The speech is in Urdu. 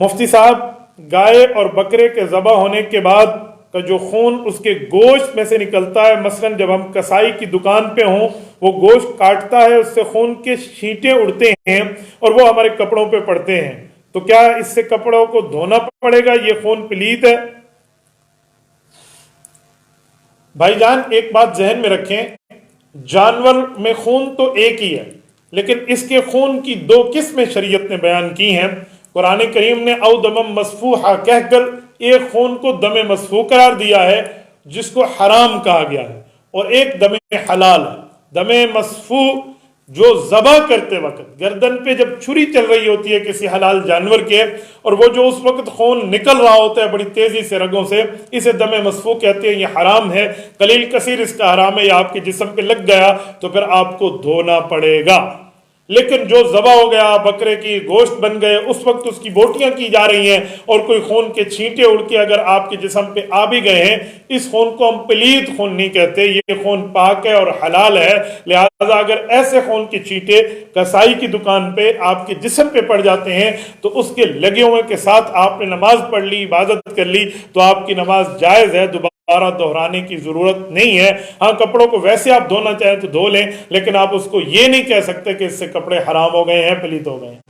مفتی صاحب، گائے اور بکرے کے ذبح ہونے کے بعد کا جو خون اس کے گوشت میں سے نکلتا ہے، مثلاً جب ہم کسائی کی دکان پہ ہوں، وہ گوشت کاٹتا ہے، اس سے خون کے چھینٹے اڑتے ہیں اور وہ ہمارے کپڑوں پہ پڑتے ہیں، تو کیا اس سے کپڑوں کو دھونا پڑے گا؟ یہ خون پلید ہے؟ بھائی جان، ایک بات ذہن میں رکھیں، جانور میں خون تو ایک ہی ہے، لیکن اس کے خون کی دو قسمیں شریعت نے بیان کی ہیں۔ قرآن کریم نے او دمم مسفوحا کہہ کر ایک خون کو دم مسفوح قرار دیا ہے جس کو حرام کہا گیا ہے، اور ایک دم حلال ہے۔ دم مسفوح جو ذبح کرتے وقت گردن پہ جب چھری چل رہی ہوتی ہے کسی حلال جانور کے، اور وہ جو اس وقت خون نکل رہا ہوتا ہے بڑی تیزی سے رگوں سے، اسے دم مسفوح کہتے ہیں۔ یہ حرام ہے، قلیل کثیر اس کا حرام ہے، یہ آپ کے جسم پہ لگ گیا تو پھر آپ کو دھونا پڑے گا۔ لیکن جو ذبح ہو گیا، بکرے کی گوشت بن گئے، اس وقت اس کی بوٹیاں کی جا رہی ہیں اور کوئی خون کے چھینٹے اڑ کے اگر آپ کے جسم پہ آ بھی گئے ہیں، اس خون کو ہم پلید خون نہیں کہتے، یہ خون پاک ہے اور حلال ہے۔ لہذا اگر ایسے خون کے چھینٹے کسائی کی دکان پہ آپ کے جسم پہ پڑ جاتے ہیں تو اس کے لگے ہوئے کے ساتھ آپ نے نماز پڑھ لی، عبادت کر لی، تو آپ کی نماز جائز ہے، دوبارہ دہرانے کی ضرورت نہیں ہے۔ ہاں، کپڑوں کو ویسے آپ دھونا چاہیں تو دھو لیں، لیکن آپ اس کو یہ نہیں کہہ سکتے کہ اس سے کپڑے حرام ہو گئے ہیں، پلیت ہو گئے ہیں۔